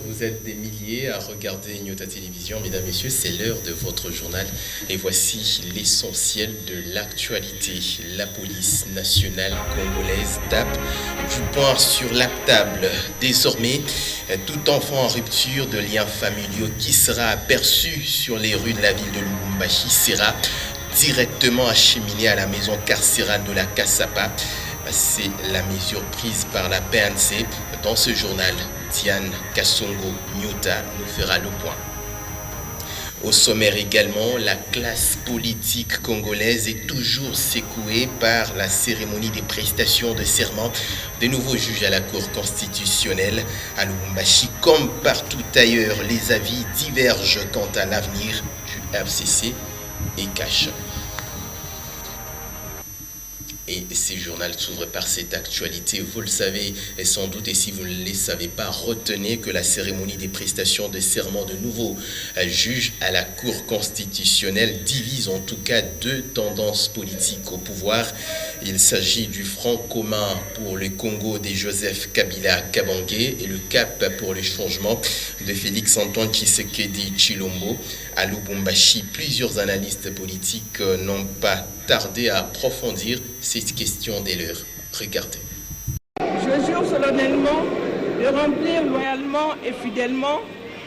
Vous êtes des milliers à regarder Nyota Télévision. Mesdames, Messieurs, c'est l'heure de votre journal. Et voici l'essentiel de l'actualité. La police nationale congolaise tape du poing sur la table. Désormais, tout enfant en rupture de liens familiaux qui sera aperçu sur les rues de la ville de Lubumbashi sera directement acheminé à la maison carcérale de la Kasapa. C'est la mesure prise par la PNC. Dans ce journal, Diane Kassongo Nyota nous fera le point. Au sommaire également, la classe politique congolaise est toujours secouée par la cérémonie des prestations de serment des nouveaux juges à la Cour constitutionnelle. À Lubumbashi, comme partout ailleurs, les avis divergent quant à l'avenir du FCC et CASH. Et ce journal s'ouvre par cette actualité. Vous le savez et sans doute, et si vous ne le savez pas, retenez que la cérémonie des prestations de serment de nouveaux juges à la Cour constitutionnelle divise en tout cas deux tendances politiques au pouvoir. Il s'agit du Front commun pour le Congo de Joseph Kabila Kabange et le CAP pour le changement de Félix Antoine Tshisekedi Tshilombo. À Lubumbashi, plusieurs analystes politiques n'ont pas tardé à approfondir cette question dès lors. Regardez. Je jure solennellement de remplir loyalement et fidèlement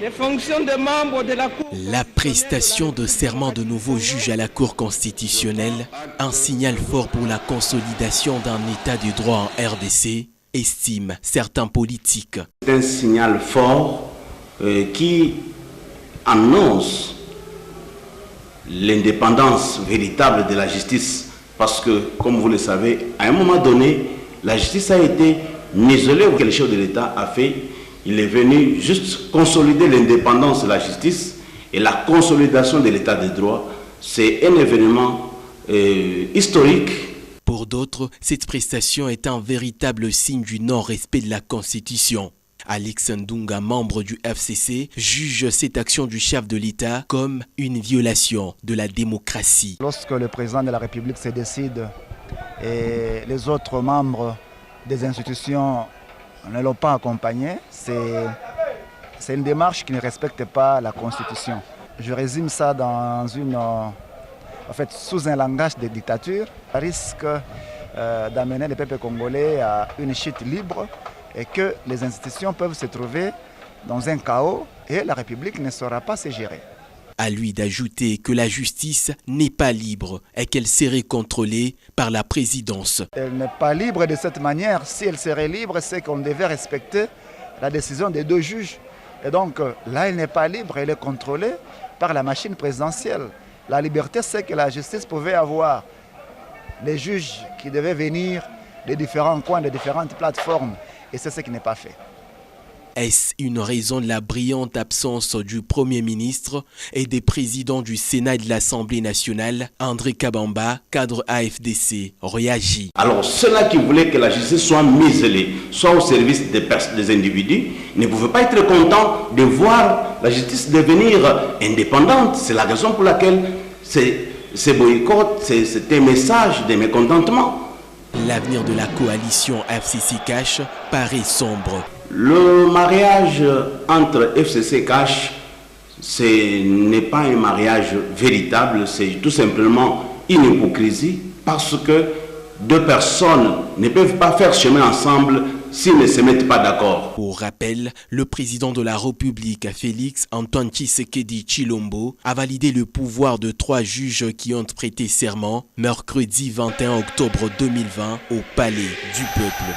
les fonctions de membre de la Cour. La prestation de serment de nouveaux juges à la Cour constitutionnelle, un signal fort pour la consolidation d'un état de droit en RDC, estiment certains politiques. C'est un signal fort qui annonce l'indépendance véritable de la justice. Parce que, comme vous le savez, à un moment donné, la justice a été muselée ou quelque chose de l'État a fait. Il est venu juste consolider l'indépendance de la justice et la consolidation de l'État de droit. C'est un événement historique. Pour d'autres, cette prestation est un véritable signe du non-respect de la Constitution. Alex Ndunga, membre du FCC, juge cette action du chef de l'État comme une violation de la démocratie. Lorsque le président de la République se décide et les autres membres des institutions ne l'ont pas accompagné, c'est une démarche qui ne respecte pas la Constitution. Je résume ça dans sous un langage de dictature, risque d'amener le peuple congolais à une chute libre et que les institutions peuvent se trouver dans un chaos et la République ne saura pas se gérer. À lui d'ajouter que la justice n'est pas libre et qu'elle serait contrôlée par la présidence. Elle n'est pas libre de cette manière. Si elle serait libre, c'est qu'on devait respecter la décision des deux juges. Et donc là, elle n'est pas libre, elle est contrôlée par la machine présidentielle. La liberté, c'est que la justice pouvait avoir les juges qui devaient venir des différents coins, des différentes plateformes. Et c'est ce qui n'est pas fait. Est-ce une raison de la brillante absence du Premier ministre et des présidents du Sénat et de l'Assemblée nationale? André Kabamba, cadre AFDC, réagit. Alors ceux-là qui voulaient que la justice soit muselée, soit au service des individus, ne pouvaient pas être contents de voir la justice devenir indépendante. C'est la raison pour laquelle ces boycotts, c'est un message de mécontentement. L'avenir de la coalition FCC-CASH paraît sombre. Le mariage entre FCC et CASH, ce n'est pas un mariage véritable, c'est tout simplement une hypocrisie parce que deux personnes ne peuvent pas faire chemin ensemble s'ils ne se mettent pas d'accord. Pour rappel, le président de la République, Félix Antoine Tshisekedi Tshilombo, a validé le pouvoir de 3 juges qui ont prêté serment mercredi 21 octobre 2020 au Palais du Peuple.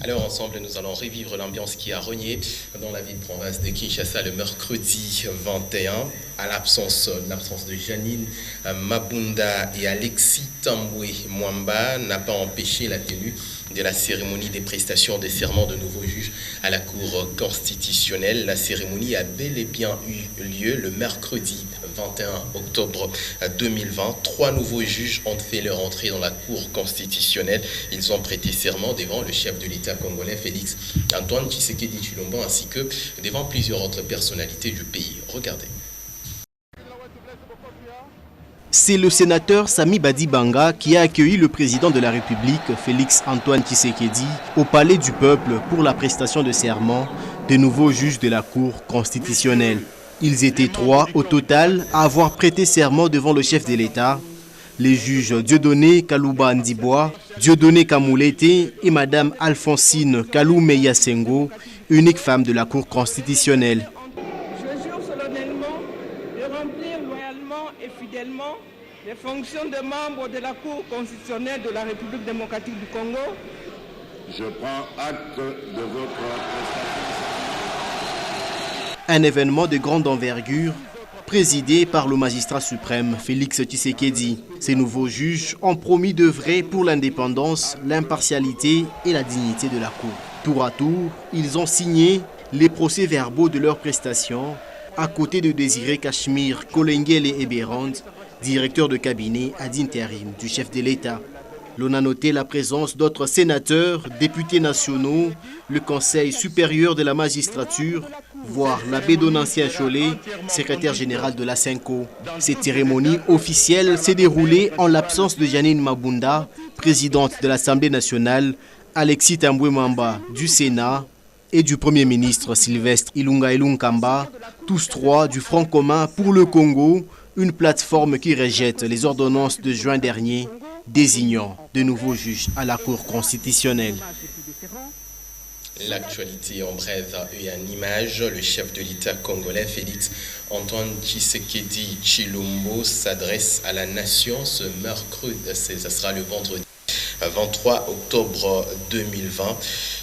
Alors ensemble, nous allons revivre l'ambiance qui a régné dans la ville-province de Kinshasa le mercredi 21, à l'absence de Janine Mabunda et Alexis Tamboué Mwamba n'a pas empêché la tenue de la cérémonie des prestations de serment de nouveaux juges à la Cour constitutionnelle. La cérémonie a bel et bien eu lieu le mercredi 21 octobre 2020. 3 nouveaux juges ont fait leur entrée dans la Cour constitutionnelle. Ils ont prêté serment devant le chef de l'État congolais, Félix Antoine Tshisekedi Tshilombo, ainsi que devant plusieurs autres personnalités du pays. Regardez. C'est le sénateur Sami Badibanga qui a accueilli le président de la République, Félix Antoine Tshisekedi, au Palais du Peuple pour la prestation de serment des nouveaux juges de la Cour constitutionnelle. Ils étaient 3 au total à avoir prêté serment devant le chef de l'État. Les juges Dieudonné Kalouba Ndibois, Dieudonné Kamoulete et Madame Alphonsine Kaloumeya Sengo, unique femme de la Cour constitutionnelle. Je jure solennellement de remplir loyalement et fidèlement les fonctions de membre de la Cour constitutionnelle de la République démocratique du Congo. Je prends acte de votre prestation. Un événement de grande envergure, présidé par le magistrat suprême Félix Tshisekedi. Ces nouveaux juges ont promis d'œuvrer pour l'indépendance, l'impartialité et la dignité de la Cour. Tour à tour, ils ont signé les procès-verbaux de leurs prestations, à côté de Désiré Cachemire Kolengele Eberand, directeur de cabinet ad intérim du chef de l'État. L'on a noté la présence d'autres sénateurs, députés nationaux, le Conseil supérieur de la magistrature, voire l'abbé Donatien Cholet, secrétaire général de la Senko. Cette cérémonie officielle s'est déroulée en l'absence de Janine Mabunda, présidente de l'Assemblée nationale, Alexis Tambwe Mamba du Sénat et du Premier ministre Sylvestre Ilunga Ilunkamba, tous 3 du Front commun pour le Congo, une plateforme qui rejette les ordonnances de juin dernier, désignant de nouveaux juges à la Cour constitutionnelle. L'actualité en bref et en image, le chef de l'État congolais Félix Antoine Tshisekedi Tshilombo s'adresse à la nation ce mercredi, ce sera le vendredi 23 octobre 2020.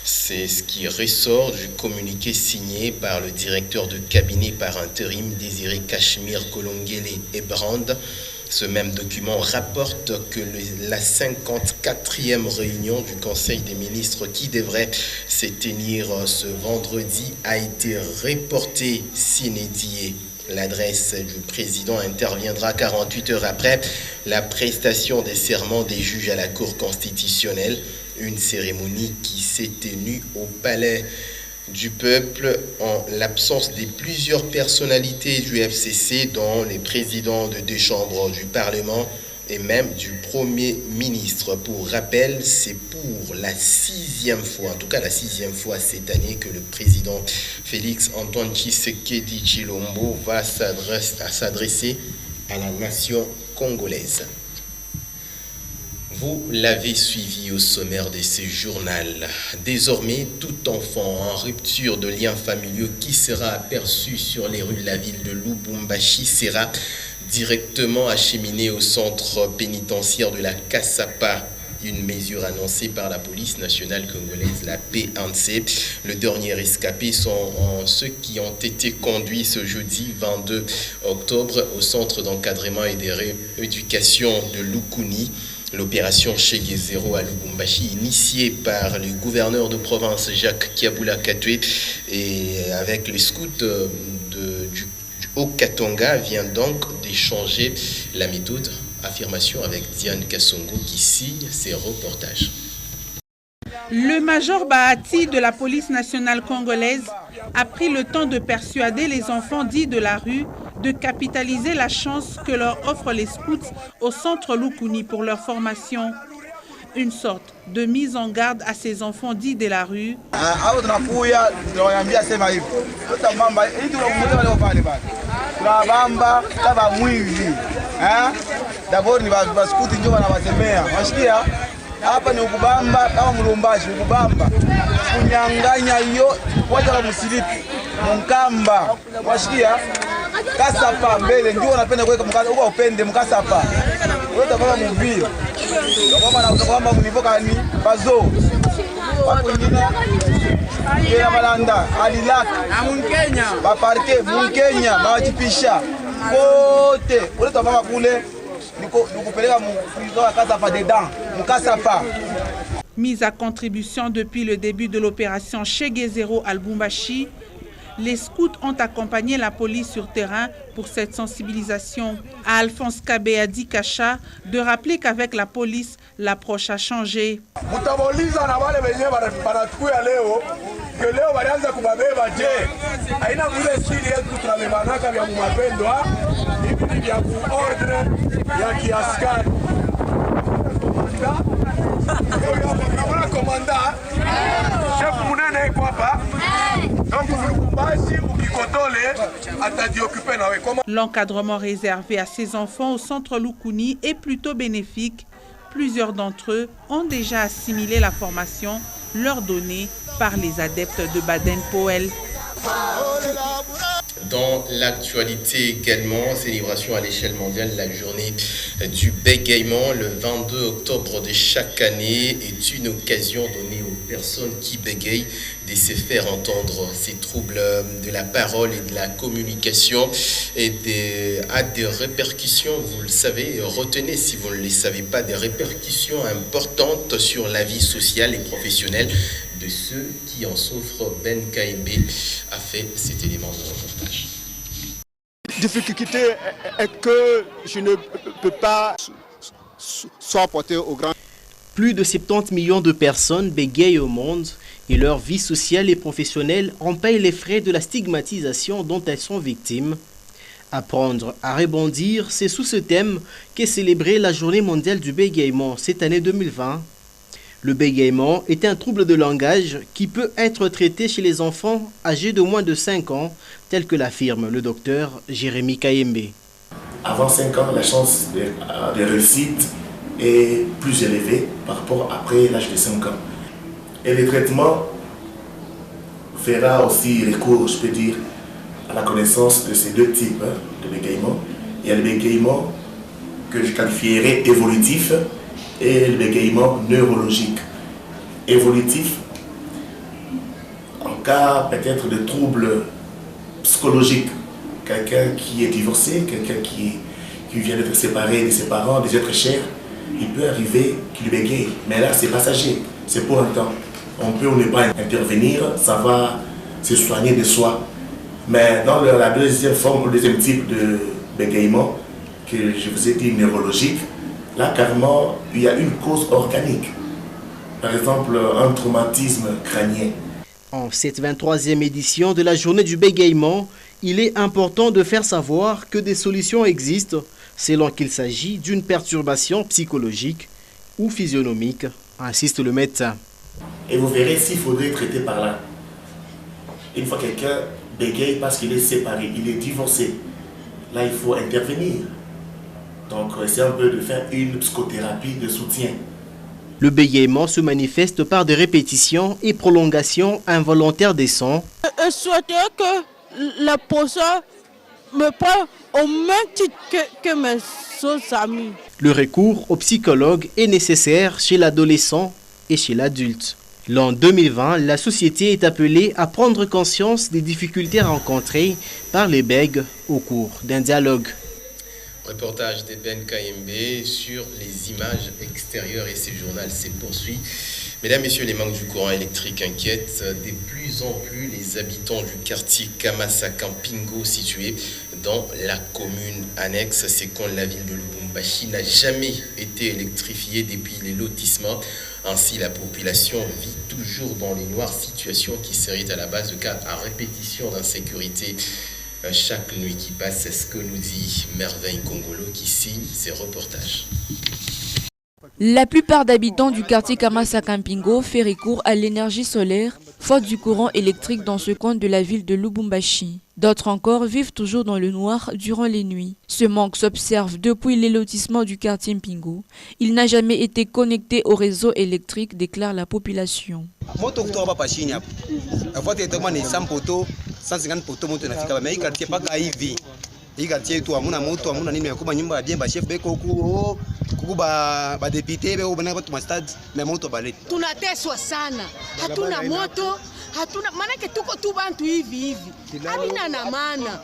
C'est ce qui ressort du communiqué signé par le directeur de cabinet par intérim Désiré Cachemire Kolengele Eberand. Ce même document rapporte que la 54e réunion du Conseil des ministres qui devrait se tenir ce vendredi a été reportée sine die. L'adresse du président interviendra 48 heures après la prestation des serments des juges à la Cour constitutionnelle, une cérémonie qui s'est tenue au Palais du Peuple en l'absence de plusieurs personnalités du FCC, dont les présidents de 2 chambres du Parlement et même du Premier ministre. Pour rappel, c'est pour la 6e fois, en tout cas la 6e fois cette année, que le président Félix Antoine Tshisekedi Tshilombo va s'adresser à la nation congolaise. Vous l'avez suivi au sommaire de ce journal. Désormais, tout enfant en rupture de liens familiaux qui sera aperçu sur les rues de la ville de Lubumbashi sera directement acheminé au centre pénitentiaire de la Kasapa. Une mesure annoncée par la police nationale congolaise, la P1C. Le dernier rescapé sont ceux qui ont été conduits ce jeudi 22 octobre au centre d'encadrement et de rééducation de Lukuni. L'opération Shege Zero à Lubumbashi, initiée par le gouverneur de province Jacques Kiabula Katwe et avec les scouts du Haut-Katonga, vient donc d'échanger la méthode. Affirmation avec Diane Kassongo qui signe ses reportages. Le major Bahati de la police nationale congolaise a pris le temps de persuader les enfants dits de la rue de capitaliser la chance que leur offrent les scouts au centre Lukuni pour leur formation. Une sorte de mise en garde à ces enfants dits de la rue. D'abord ni baskuti ndio wanawasemea. Wasikia? Hapa ni ukubamba kama mlumbashi ukubamba. Kunyanganya hiyo wacha la msilipi. Mkamba. Wasikia? Kasapa mbele ndio unapenda kuweka mkasa uko upende mkasapa. Wewe utakuwa mvili. Kama na utakwamba mnivoka ni bazo. Wapo wengine ya balanda alilaka Mkenya. Ba parke Mkenya bawajipisha. Kote ule tabaka kule nikupeleka mkuizoa Kasapa dedans mkasapa. Mise à contribution depuis le début de l'opération Shege Zero à Lubumbashi, les scouts ont accompagné la police sur terrain pour cette sensibilisation. À Alphonse Kabéadi Kacha de rappeler qu'avec la police, l'approche a changé. L'encadrement réservé à ces enfants au centre Lukuni est plutôt bénéfique. Plusieurs d'entre eux ont déjà assimilé la formation leur donnée par les adeptes de Baden-Powell. Dans l'actualité également, célébration à l'échelle mondiale, la journée du bégaiement le 22 octobre de chaque année est une occasion donnée aux personnes qui bégayent de se faire entendre. Ces troubles de la parole et de la communication a des répercussions, vous le savez, retenez si vous ne le savez pas, des répercussions importantes sur la vie sociale et professionnelle de ceux qui en souffrent. Ben KMB a fait cet élément de reportage. Difficulté est que je ne peux pas supporter au grand. Plus de 70 millions de personnes bégayent au monde et leur vie sociale et professionnelle en paye les frais de la stigmatisation dont elles sont victimes. Apprendre à rebondir, c'est sous ce thème qu'est célébrée la Journée mondiale du bégaiement cette année 2020. Le bégaiement est un trouble de langage qui peut être traité chez les enfants âgés de moins de 5 ans, tel que l'affirme le docteur Jérémy Kayembe. Avant 5 ans, la chance de réussite est plus élevée par rapport après l'âge de 5 ans. Et le traitement fera aussi recours, je peux dire, à la connaissance de ces deux types de bégaiement. Il y a le bégaiement que je qualifierais évolutif et le bégaiement neurologique. Évolutif, en cas peut-être de troubles psychologiques, quelqu'un qui est divorcé, quelqu'un qui vient d'être séparé de ses parents, des êtres chers, il peut arriver qu'il bégaye. Mais là, c'est passager, c'est pour un temps. On peut ou ne pas intervenir, ça va se soigner de soi. Mais dans la deuxième forme, le deuxième type de bégaiement, que je vous ai dit neurologique, là, carrément, il y a une cause organique. Par exemple, un traumatisme crânien. En cette 23e édition de la journée du bégaiement, il est important de faire savoir que des solutions existent selon qu'il s'agit d'une perturbation psychologique ou physionomique, insiste le médecin. Et vous verrez s'il faudrait traiter par là. Une fois quelqu'un bégaye parce qu'il est séparé, il est divorcé, là il faut intervenir. Donc c'est un peu de faire une psychothérapie de soutien. Le bégaiement se manifeste par des répétitions et prolongations involontaires des sons. Je souhaiterais que la personne me parle au même titre que mes autres amis. Le recours au psychologue est nécessaire chez l'adolescent et chez l'adulte. L'an 2020, la société est appelée à prendre conscience des difficultés rencontrées par les bègues au cours d'un dialogue. Reportage de Ben KMB sur les images extérieures et ce journal se poursuit. Mesdames, Messieurs, les manques du courant électrique inquiètent de plus en plus les habitants du quartier Kamasa Campingo situé dans la commune annexe. C'est quand la ville de Lubumbashi n'a jamais été électrifiée depuis les lotissements. Ainsi, la population vit toujours dans les noirs, situation qui serait à la base de cas à répétition d'insécurité. Chaque nuit qui passe, c'est ce que nous dit Merveille Congolo qui signe ces reportages. La plupart d'habitants du quartier Kamasa Campingo fait recours à l'énergie solaire, faute du courant électrique dans ce coin de la ville de Lubumbashi. D'autres encore vivent toujours dans le noir durant les nuits. Ce manque s'observe depuis les lotissements du quartier Mpingo. Il n'a jamais été connecté au réseau électrique, déclare la population. Tunateswa sana, hatuna moto, hatuna manake tuko tu bantu hivi habina na maana,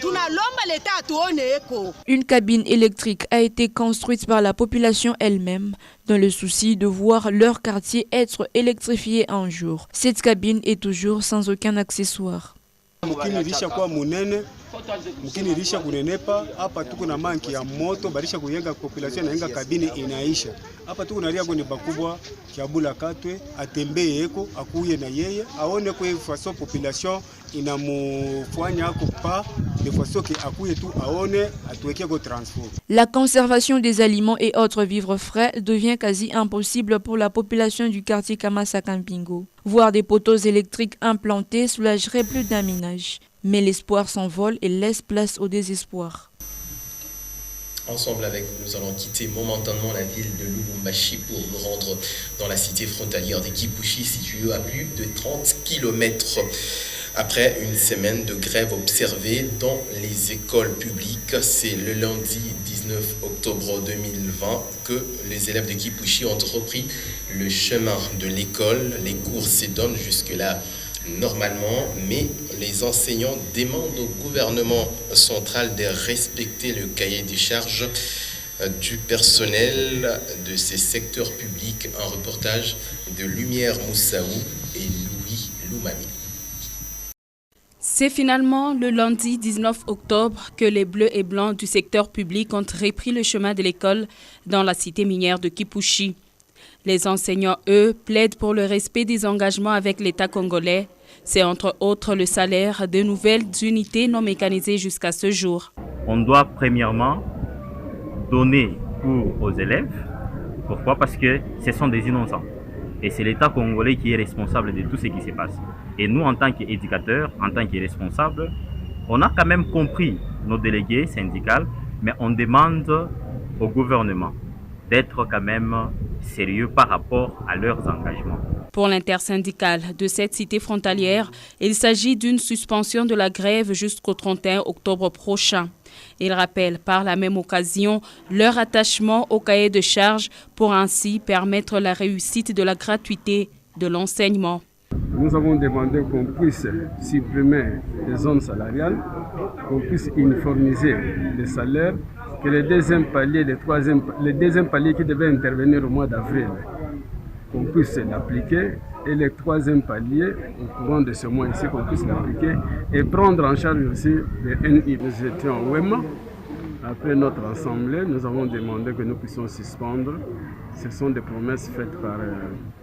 tunalomba leta atuone eko. Une cabine électrique a été construite par la population elle-même dans le souci de voir leur quartier être électrifié un jour. Cette cabine est toujours sans aucun accessoire. mkini ilisha kunenepa. Hapa tuko na manki ya moto barisha kuyenga population na yenga kabine inaisha. Hapa tuko na ria goni bakubwa Kiabula Katwe atembee eko akuye na yeye aone kwa façon population inamufanya ako pa de façon que akuye tu aone atuweke ko transport. La conservation des aliments et autres vivres frais devient quasi impossible pour la population du quartier Kamasa Kampingo. Voir des poteaux électriques implantés soulagerait plus d'un ménage. Mais l'espoir s'envole et laisse place au désespoir. Ensemble avec vous, nous allons quitter momentanément la ville de Lubumbashi pour nous rendre dans la cité frontalière de Kipushi, située à plus de 30 km. Après une semaine de grève observée dans les écoles publiques, c'est le lundi 19 octobre 2020 que les élèves de Kipushi ont repris le chemin de l'école. Les cours s'édonnent jusque-là normalement, mais les enseignants demandent au gouvernement central de respecter le cahier des charges du personnel de ces secteurs publics. Un reportage de Lumière Moussaou et Louis Loumami. C'est finalement le lundi 19 octobre que les bleus et blancs du secteur public ont repris le chemin de l'école dans la cité minière de Kipushi. Les enseignants, eux, plaident pour le respect des engagements avec l'État congolais. C'est entre autres le salaire de nouvelles unités non mécanisées jusqu'à ce jour. On doit premièrement donner cours aux élèves. Pourquoi? Parce que ce sont des innocents. Et c'est l'État congolais qui est responsable de tout ce qui se passe. Et nous, en tant qu'éducateurs, en tant que responsables, on a quand même compris nos délégués syndicaux, mais on demande au gouvernement d'être quand même sérieux par rapport à leurs engagements. Pour l'intersyndicale de cette cité frontalière, il s'agit d'une suspension de la grève jusqu'au 31 octobre prochain. Ils rappellent par la même occasion leur attachement au cahier de charges pour ainsi permettre la réussite de la gratuité de l'enseignement. Nous avons demandé qu'on puisse supprimer les zones salariales, qu'on puisse uniformiser les salaires, que le deuxième palier, le deuxième palier qui devait intervenir au mois d'avril, qu'on puisse l'appliquer, et le troisième palier, au courant de ce mois ici, qu'on puisse l'appliquer et prendre en charge aussi les NI. Nous étions au WEMA. Après notre assemblée, nous avons demandé que nous puissions suspendre. Ce sont des promesses faites par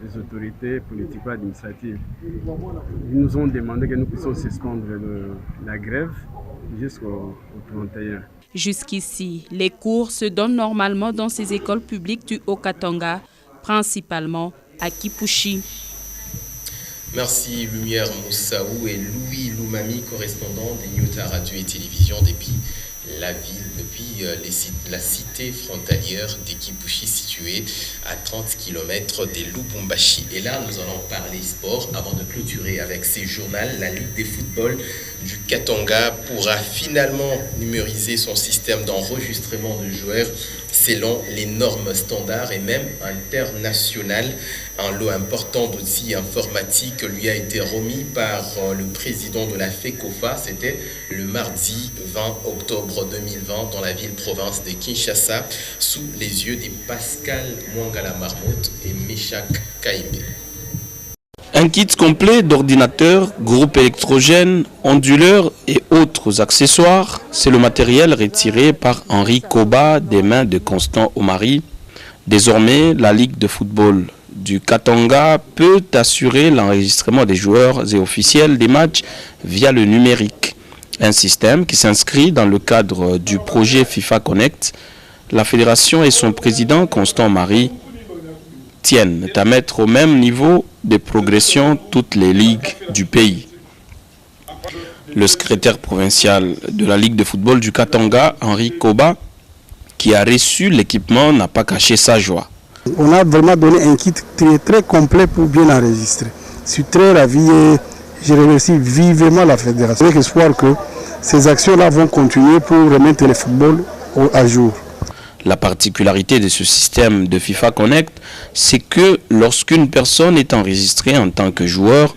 les autorités politico-administratives. Ils nous ont demandé que nous puissions suspendre la grève jusqu'au 31. Jusqu'ici, les cours se donnent normalement dans ces écoles publiques du Haut-Katanga, principalement à Kipushi. Merci Lumière Moussaou et Louis Loumami, correspondant des Nyota Radio et Télévision depuis la ville, depuis la cité frontalière de Kipushi située à 30 km de Lubumbashi. Et là, nous allons parler sport avant de clôturer avec ces journaux. La Ligue de football du Katanga pourra finalement numériser son système d'enregistrement de joueurs selon les normes standards et même internationales. Un lot important d'outils informatiques lui a été remis par le président de la FECOFA. C'était le mardi 20 octobre 2020 dans la ville-province de Kinshasa, sous les yeux de Pascal Mwangala Marmotte et Meshak Kaimbe. Un kit complet d'ordinateurs, groupes électrogènes, onduleurs et autres accessoires, c'est le matériel retiré par Henri Koba des mains de Constant Omari. Désormais, la Ligue de football du Katanga peut assurer l'enregistrement des joueurs et officiels des matchs via le numérique. Un système qui s'inscrit dans le cadre du projet FIFA Connect. La fédération et son président Constant Omari tiennent à mettre au même niveau de progression toutes les ligues du pays. Le secrétaire provincial de la Ligue de football du Katanga, Henri Koba, qui a reçu l'équipement, n'a pas caché sa joie. On a vraiment donné un kit très complet pour bien enregistrer. Je suis très ravi et je remercie vivement la fédération. Avec espoir que ces actions-là vont continuer pour remettre le football à jour. La particularité de ce système de FIFA Connect, c'est que lorsqu'une personne est enregistrée en tant que joueur,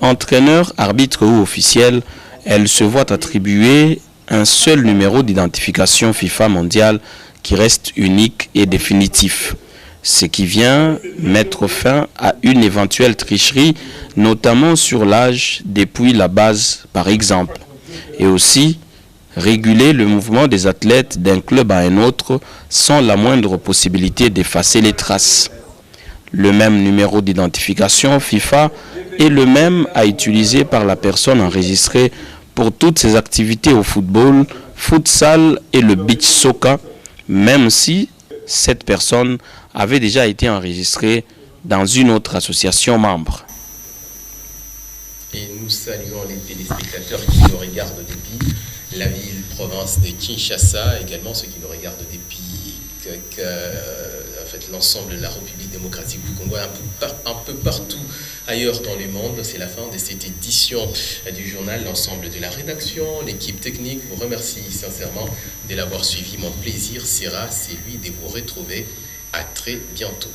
entraîneur, arbitre ou officiel, elle se voit attribuer un seul numéro d'identification FIFA mondial qui reste unique et définitif. Ce qui vient mettre fin à une éventuelle tricherie, notamment sur l'âge depuis la base par exemple. Et aussi réguler le mouvement des athlètes d'un club à un autre sans la moindre possibilité d'effacer les traces. Le même numéro d'identification FIFA est le même à utiliser par la personne enregistrée pour toutes ses activités au football, futsal et le beach soccer, même si cette personne avait déjà été enregistrée dans une autre association membre. Et nous saluons les téléspectateurs qui nous regardent depuis la ville-province de Kinshasa, également ceux qui nous regardent depuis en fait, l'ensemble de la République démocratique du Congo, un peu partout ailleurs dans le monde. C'est la fin de cette édition du journal. L'ensemble de la rédaction, l'équipe technique vous remercie sincèrement de l'avoir suivi. Mon plaisir sera celui de vous retrouver à très bientôt.